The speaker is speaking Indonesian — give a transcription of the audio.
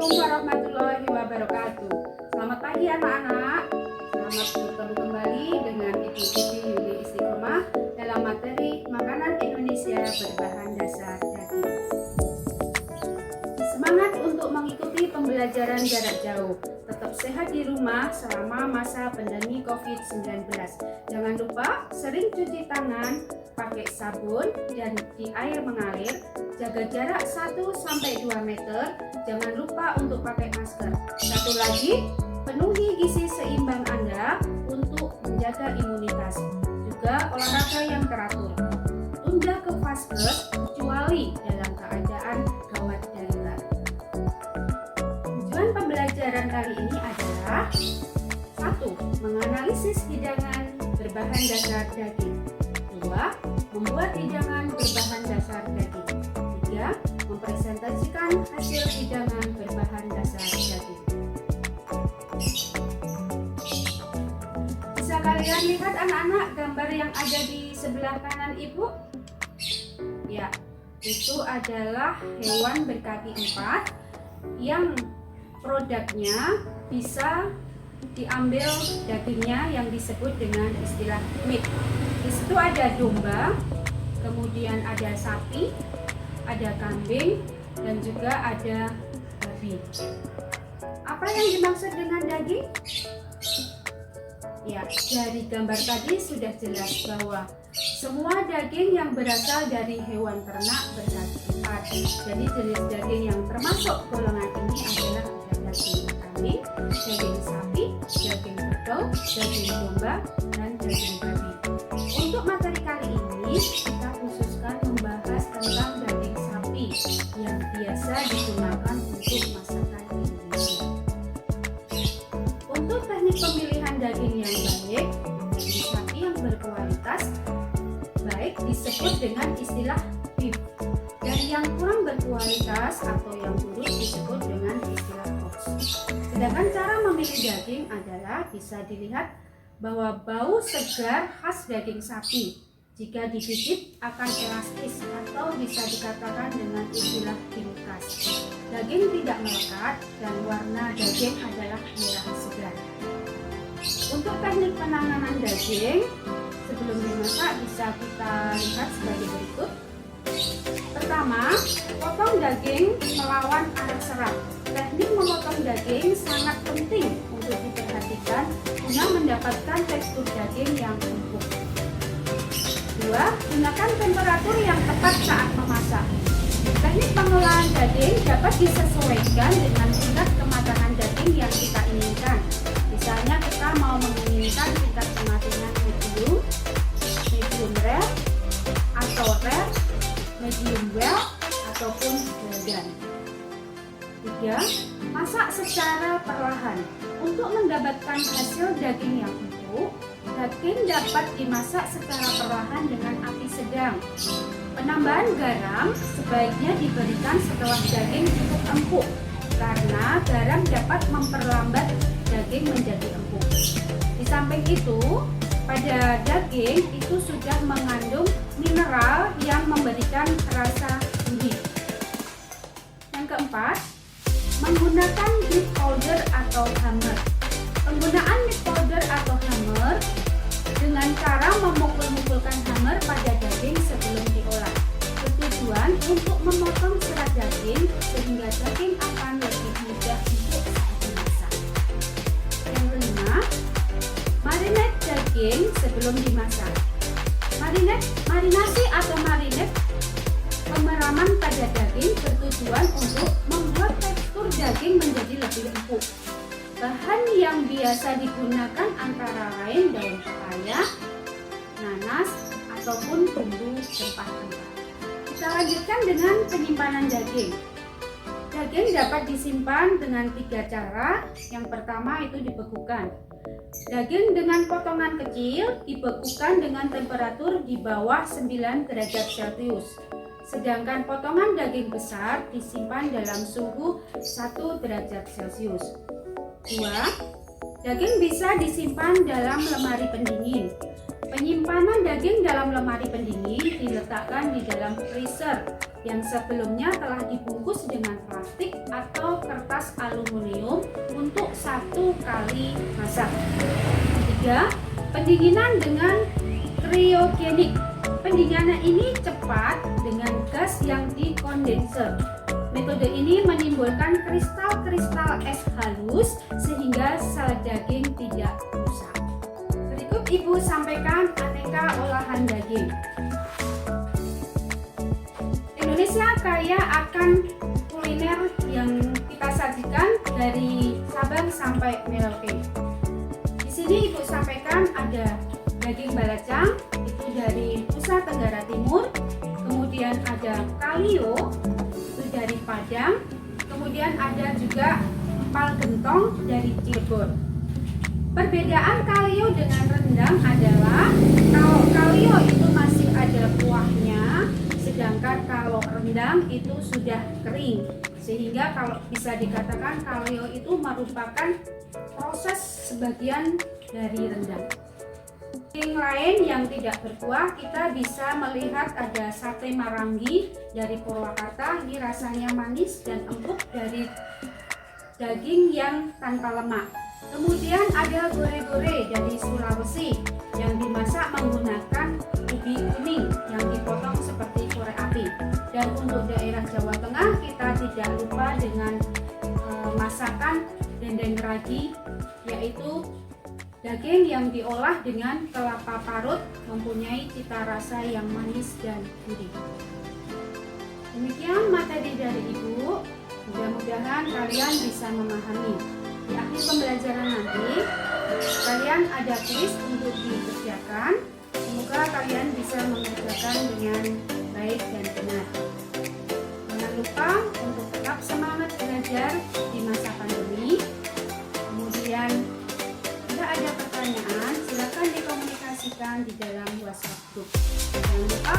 Assalamualaikum warahmatullahi wabarakatuh. Selamat pagi anak-anak. Selamat bertemu kembali dengan Ibu Siti Yuli Istiqomah dalam materi makanan Indonesia berbahan dasar daging. Semangat untuk mengikuti pembelajaran jarak jauh. Tetap sehat di rumah selama masa pandemi COVID-19. Jangan lupa sering cuci tangan, pakai sabun dan di air mengalir. Jaga jarak 1-2 meter. Jangan lupa untuk pakai masker. Satu lagi, penuhi gizi seimbang Anda untuk menjaga imunitas. Juga olahraga yang teratur. Tunda ke vaskes kecuali dalam keadaan gawat darurat. Tujuan pembelajaran kali ini adalah 1. Menganalisis hidangan berbahan dasar daging. 2. Membuat hidangan berbahan dasar daging. 3. Mempresentasikan hasil hidangan berbahan dasar daging. Bisa kalian lihat anak-anak gambar yang ada di sebelah kanan ibu? Ya, itu adalah hewan berkaki 4 yang produknya bisa diambil dagingnya yang disebut dengan istilah meat. Di situ ada domba, kemudian ada sapi, ada kambing, dan juga ada babi. Apa yang dimaksud dengan daging? Ya, dari gambar tadi sudah jelas bahwa semua daging yang berasal dari hewan ternak berkaki 4. Jadi jenis daging yang termasuk golongan ini adalah daging kambing, daging sapi, daging kerbau, daging domba, dan daging babi. Untuk materi kali ini kita khususkan membahas tentang daging sapi yang biasa digunakan untuk masakan Indonesia. Untuk teknik pemilihan daging yang baik, daging sapi yang berkualitas baik disebut dengan istilah beef, dan yang kurang berkualitas atau yang buruk disebut dengan istilah ox. Sedangkan cara memilih daging adalah bisa dilihat bahwa bau segar khas daging sapi jika digigit akan elastis atau bisa dikatakan dengan istilah bingkas. Daging tidak melekat dan warna daging adalah merah segar. Untuk teknik penanganan daging sebelum dimasak bisa kita lihat sebagai berikut. Pertama, potong daging melawan arah serat. Teknik memotong daging sangat penting untuk diperhatikan guna mendapatkan tekstur daging yang empuk. 2. Gunakan temperatur yang tepat saat memasak. Teknik pengolahan daging dapat disesuaikan dengan tingkat kematangan daging yang kita inginkan. Misalnya kita mau menginginkan tingkat kematangan medium, medium rare, atau rare, medium well, ataupun well done. 3. Masak secara perlahan. Untuk mendapatkan hasil daging yang empuk, daging dapat dimasak secara perlahan dengan api sedang. Penambahan garam sebaiknya diberikan setelah daging cukup empuk, karena garam dapat memperlambat daging menjadi empuk. Di samping itu, pada daging itu sudah mengandung mineral yang memberikan rasa gurih. Yang keempat, menggunakan meat powder atau hammer. Penggunaan meat powder atau hammer dengan cara memukul-mukulkan hammer pada daging sebelum diolah. Bertujuan untuk memotong serat daging sehingga daging akan lebih mudah empuk saat dimasak. Yang kelima, marinate daging sebelum dimasak. Marinasi atau marinate pemeraman pada daging bertujuan untuk membuat tekstur daging menjadi lebih empuk. Bahan yang biasa digunakan antara lain daun pepaya, nanas, ataupun bumbu rempah-rempah. Kita lanjutkan dengan penyimpanan daging. Daging dapat disimpan dengan 3 cara. Yang pertama itu dibekukan. Daging dengan potongan kecil dibekukan dengan temperatur di bawah 9 derajat Celcius. Sedangkan potongan daging besar disimpan dalam suhu 1 derajat Celcius. 2. Daging bisa disimpan dalam lemari pendingin. Penyimpanan daging dalam lemari pendingin diletakkan di dalam freezer yang sebelumnya telah dibungkus dengan plastik atau kertas aluminium untuk 1 kali masak. 3. Pendinginan dengan kriogenik. Pendinginan ini cepat dengan gas yang dikondenser. Metode ini menimbulkan kristal-kristal es halus sehingga sel daging tidak rusak. Berikut Ibu sampaikan aneka olahan daging. Indonesia kaya akan kuliner yang kita sajikan dari Sabang sampai Merauke. Di sini Ibu sampaikan ada daging balacang, itu dari Nusa Tenggara Timur, kemudian ada kalio, itu dari Padang, kemudian ada juga empal gentong dari Cirebon. Perbedaan kalio dengan rendang adalah kalau kalio itu masih ada kuahnya, sedangkan kalau rendang itu sudah kering, sehingga kalau bisa dikatakan kalio itu merupakan proses sebagian dari rendang. Daging lain yang tidak berkuah, kita bisa melihat ada sate Marangi dari Purwakarta. Ini rasanya manis dan empuk dari daging yang tanpa lemak. Kemudian ada gore-gore dari Sulawesi yang dimasak menggunakan ubi kuning yang dipotong seperti korek api. Dan untuk daerah Jawa Tengah kita tidak lupa dengan masakan dendeng ragi, yaitu daging yang diolah dengan kelapa parut, mempunyai cita rasa yang manis dan gurih. Demikian materi dari Ibu. Mudah-mudahan kalian bisa memahami. Di akhir pembelajaran nanti, kalian ada kuis untuk dikerjakan. Semoga kalian bisa mengerjakan dengan baik dan benar. Jangan lupa untuk tetap semangat belajar di masa pandemi. Kemudian, jika ada pertanyaan, silakan dikomunikasikan di dalam WhatsApp group. Jangan lupa